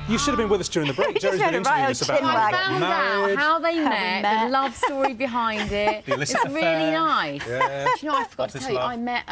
You should have been with us during the break. Jerry's been interviewing us about I found out how they met, the love story behind it. It's really nice. Yeah. Do you know, I forgot to tell you, I met,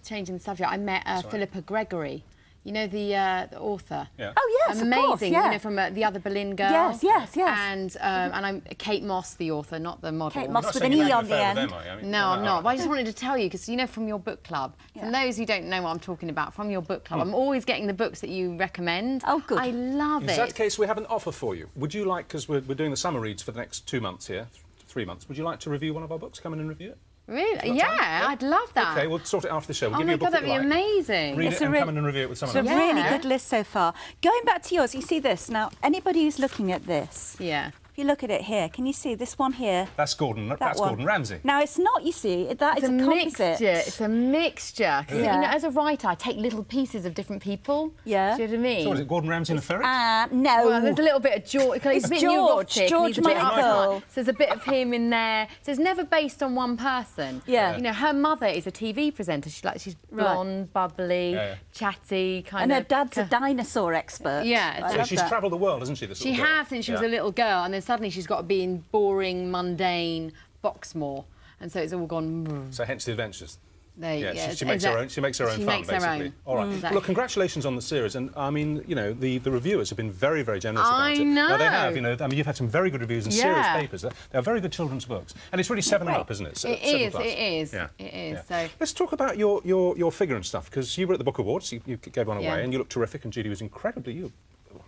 changing the subject, I met Philippa Gregory. You know, the author? Yeah. Oh, yes, amazing, of course, yeah. you know, from The Other Berlin Girl. Yes, yes, yes. And I'm Kate Moss, the author, not the model. Kate Moss with an E on the end. No, I'm not. But I just wanted to tell you, because, you know, from your book club, from those who don't know what I'm talking about, from your book club, I'm always getting the books that you recommend. Oh, good. I love it. In that case, we have an offer for you. Would you like, because we're doing the summer reads for the next 2 months here, 3 months, would you like to review one of our books? Come in and review it? Really? Yeah, I'd love that. OK, we'll sort it after the show. We'll oh give my you a book God, that'd be amazing. Read it and come in and review it with someone else. It's a really good list so far. Going back to yours, you see this. Now, anybody who's looking at this... Yeah. If you look at it here, can you see this one here? That's Gordon Ramsay. Now, it's not, you see, that is a composite. It's a mixture. You know, as a writer, I take little pieces of different people. Yeah. Do you know what I mean? So, is it Gordon Ramsay and a ferret? No. Well, there's a little bit of George. He's a bit neurotic. George Michael. So there's a bit of him in there. So it's never based on one person. Yeah. You know, her mother is a TV presenter. She's blonde, bubbly, chatty, kind of... And her dad's a dinosaur expert. Yeah. So she's travelled the world, hasn't she, this She has since she was a little girl, and then suddenly she's got to be in boring, mundane Boxmoor, and so it's all gone... So hence the adventures. She makes her own. She makes her own fun, basically. All right. Exactly. Look, congratulations on the series, and I mean, you know, the reviewers have been very, very generous about it. I know. Now, they have. You know, I mean, you've had some very good reviews and serious papers. They are very good children's books, and it's really 7 and up, isn't it? It is. Yeah. It is. So let's talk about your figure and stuff, because you were at the Book Awards. You gave one away, and you looked terrific, and Judy was incredibly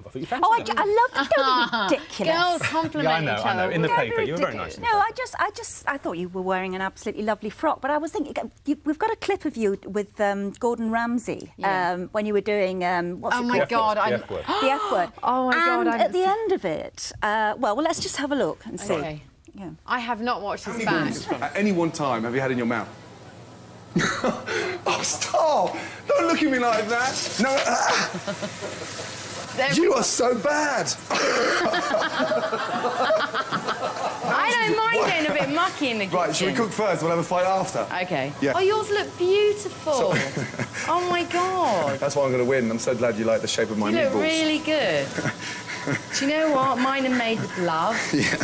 I love it. Don't be ridiculous. Girls compliment each other. I know. In the paper, you were very nice. No, I thought you were wearing an absolutely lovely frock, but I was thinking, we've got a clip of you with Gordon Ramsay when you were doing, what's it called? Oh, my God. The F word. The F word. Oh, my God. And at the end of it, well, let's just have a look and see. Okay. Yeah. I have not watched this back. At any one time, have you had in your mouth? Oh, stop! Don't look at me like that. No. You are so bad. I don't mind getting a bit mucky in the kitchen. Right, should we cook first? We'll have a fight after. OK. Yeah. Oh, yours look beautiful. Oh, my God. That's why I'm going to win. I'm so glad you like the shape of my meatballs. You look really good. Do you know what? Mine are made with love. Yeah.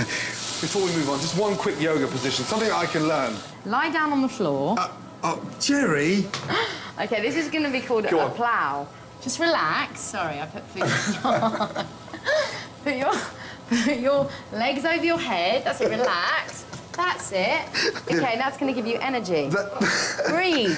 Before we move on, just one quick yoga position, something I can learn. Lie down on the floor. Jerry. OK, this is going to be called a plough. Just relax. Sorry, I put food on. Put your legs over your head. That's it, relax. That's it. OK, that's going to give you energy. Breathe.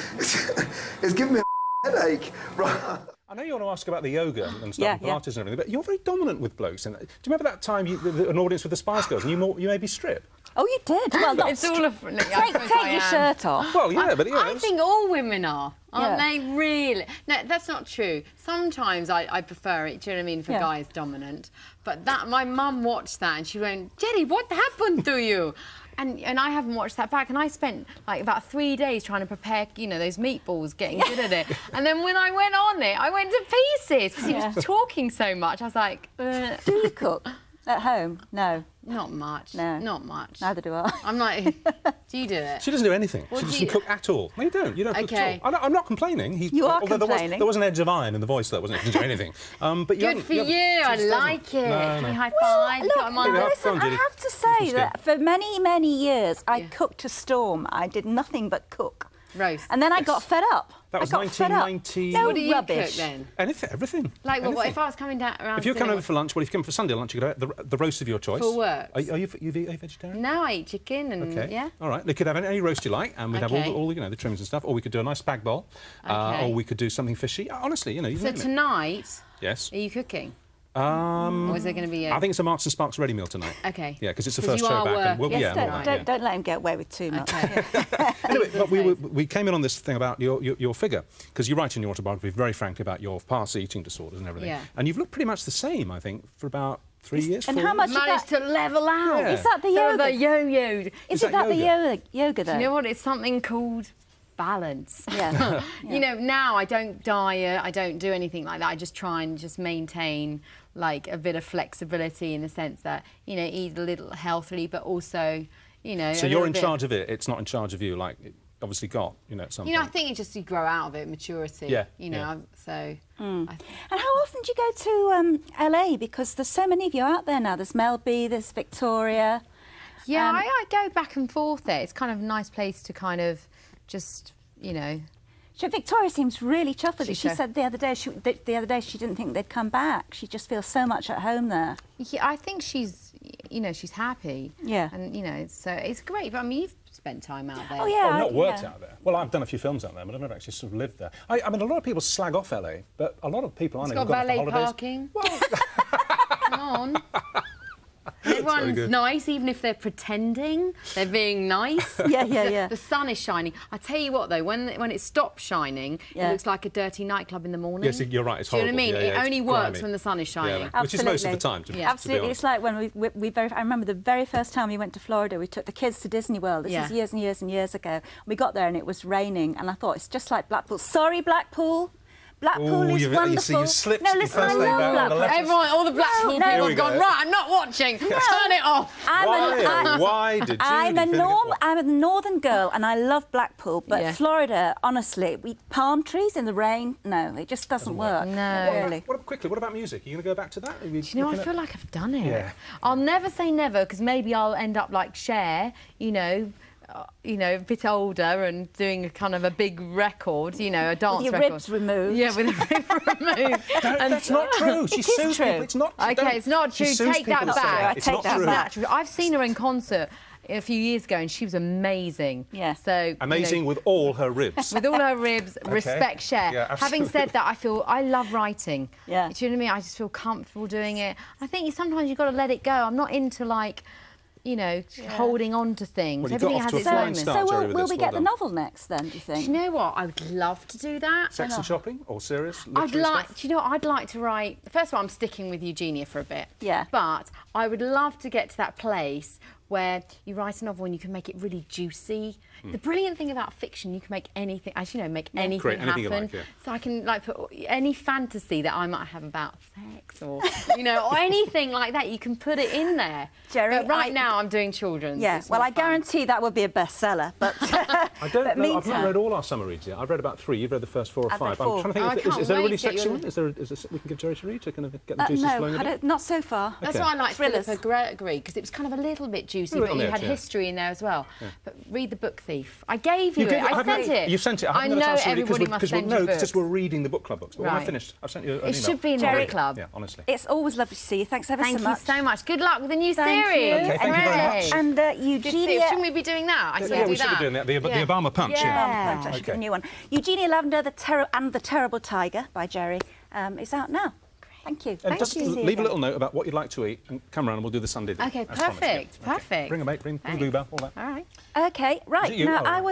It's giving me a headache. Right. I know you want to ask about the yoga and stuff, and Pilates and everything, but you're very dominant with blokes. And do you remember that time an audience with the Spice Girls and you made me strip? Oh, you did? Well, it's all of... Take your shirt off. Well, yeah, but... I think all women are, aren't they? Really? No, that's not true. Sometimes I prefer it, do you know what I mean, for guys dominant. But my mum watched that and she went, Geri, what happened to you? And I haven't watched that back, and I spent, like, about 3 days trying to prepare, you know, those meatballs, getting good at it. And then when I went on it, I went to pieces, because he was talking so much. I was like... Do you cook at home? No. Not much. No. Not much. Neither do I. I'm like, do you do it? She doesn't do anything. She doesn't cook at all. No, you don't. You don't cook at all. I'm not complaining. You are complaining. There was an edge of iron in the voice, though, wasn't it? She didn't do anything. But good for you. I like it. No. High five. Look, listen, I have to say that for many, many years, I cooked to storm. I did nothing but cook. Roast. And then I got fed up. That was 1990. No, what do you rubbish. cook then? Everything. Like, what if I was coming down around... If you come over for lunch, well, if you come for Sunday lunch, you could have the roast of your choice. For work. Are you a vegetarian? No, I eat chicken and... OK. Yeah. All right. They could have any roast you like, and we'd have all you know, the trimmings and stuff, or we could do a nice spag bowl, or we could do something fishy. Honestly, you know... So tonight... Yes. Are you cooking? Or is there going to be a... I think it's a Marks and Sparks ready meal tonight. OK. Yeah, because it's the first show back. And don't let him get away with too much. Anyway, but we came in on this thing about your figure, because you write in your autobiography very frankly about your past eating disorders and everything. Yeah. And you've looked pretty much the same, I think, for about 3 years. And how much managed to level out? Yeah. Is that the yoga? The yo-yo. Is that the yoga, though? Do you know what? It's something called balance. Yeah. You know, now I don't diet, I don't do anything like that. I just try and just maintain, like, a bit of flexibility in the sense that, you know, eat a little healthily, but also, you know... So you're in charge of it, it's not in charge of you, like... obviously got, you know, at some You know, I point. think you grow out of it, maturity. Yeah, You know, so... And how often do you go to LA? Because there's so many of you out there now. There's Mel B, there's Victoria. Yeah, I go back and forth there. It's kind of a nice place to kind of just, you know... Victoria seems really chuffed with it. She Sure. said the other day she didn't think they'd come back. She just feels so much at home there. Yeah, I think she's, you know, she's happy. Yeah. And, you know, so it's great. But, I mean, you've spent time out there. Oh, yeah. I've not worked yeah. out there. Well, I've done a few films out there, but I've never actually sort of lived there. I mean, a lot of people slag off LA, but a lot of people I know It's got have gone valet for holidays. parking. Well, Come on. Everyone's good. nice, even if they're pretending. They're being nice. Yeah. The sun is shining. I tell you what, though, when it stops shining, Yeah. it looks like a dirty nightclub in the morning. yes, you're right. It's Do you know horrible. what I mean? Yeah, yeah, it only it's works grimy. when the sun is shining. Yeah, which is most of the time, to be Absolutely. honest. It's like when I remember the very first time we went to Florida, we took the kids to Disney World. This Yeah. was years and years and years ago. We got there and it was raining, and I thought, it's just like Blackpool. Sorry, Blackpool. Blackpool Ooh, is you wonderful. see, you slipped no, the listen, first I day love back on the Blackpool. left. Everyone, all the Blackpool no. people Here we have gone, go. right, I'm not watching. Turn it off. Why did I'm a northern girl and I love Blackpool, but Yeah. Florida, honestly, palm trees in the rain, no, it just doesn't work. No. Really. What about music? Are you going to go back to that? Do you know, I feel like I've done it. Yeah. I'll never say never, because maybe I'll end up like Cher, you know, a bit older and doing a kind of a big record, you know, a dance With your record. ribs removed. Yeah, with a rib removed. That's not true. She It is sues true. people. It's not. Okay, it's not true. She sues Take people that to say back. it. It's Take not that true. back. I've seen her in concert a few years ago and she was amazing. Yeah. So Amazing you know, with all her ribs. with all her ribs, respect Cher. Yeah, Having said that, I love writing. Yeah. Do you know what I mean? I just feel comfortable doing it. I think sometimes you've got to let it go. I'm not into like, you know, holding on to things. Well, you got Everything off has to a its fine moments. start. So Jerry, with will this, we well get the done. novel next then, do you think? Do you know what? I would love to do that. Sex and shopping or serious? I'd literary like, stuff? do you know what? I'd like to write. First of all, I'm sticking with Eugenia for a bit. Yeah. But I would love to get to that place where you write a novel and you can make it really juicy. The brilliant thing about fiction, you can make anything, as you know, make anything Create anything you happen. like, yeah. So I can like put any fantasy that I might have about sex or you know, or anything like that. You can put it in there. Jerry, but right now I'm doing children's. Yeah, It's well, more I fun. guarantee that would be a bestseller, but... I don't but know. I've not meantime- read all our summer reads yet. I've read about 3. You've read the first 4 or I've read 5. I'm 4. trying to think. Oh, I Is can't there a wait really to get sexy you one? Is there we can give Jerry to read to kind of get the juices flowing a no, bit? not so far. That's Okay. why I like Thrillers. Philippa Gregory, because it was kind of a little bit juicy, A but little you bit, had yeah. history in there as well. But read The Book Thief. I gave you, You it. did- I haven't- sent it. You sent it. I I haven't know got a chance to read it everybody must send you because books. we're reading the book club books. But when I Right. finished, I've sent you an It email. should be in the Jerry- book club. Yeah, honestly. It's always lovely to see you. Thanks ever Thank so you much. so much. Good luck with the new Thank series. you. Okay, thank you very Hooray. much. And Good to see you. Eugenia... Shouldn't we be doing that? I said Yeah, do we should that. be doing that. The Yeah. Obama punch. Yeah. I should Okay. get a new one. Eugenia Lavendar, The Terrible Tiger by Geri is out now. Thank you. And just See you leave a again. little note about what you'd like to eat and come round and we'll do the Sunday thing. Okay, as promised. perfect, Yeah. Okay. perfect. Bring a mate, bring Thanks. bluebell, all that. All right. Okay, right. Is it you? Now, Oh, I right. was...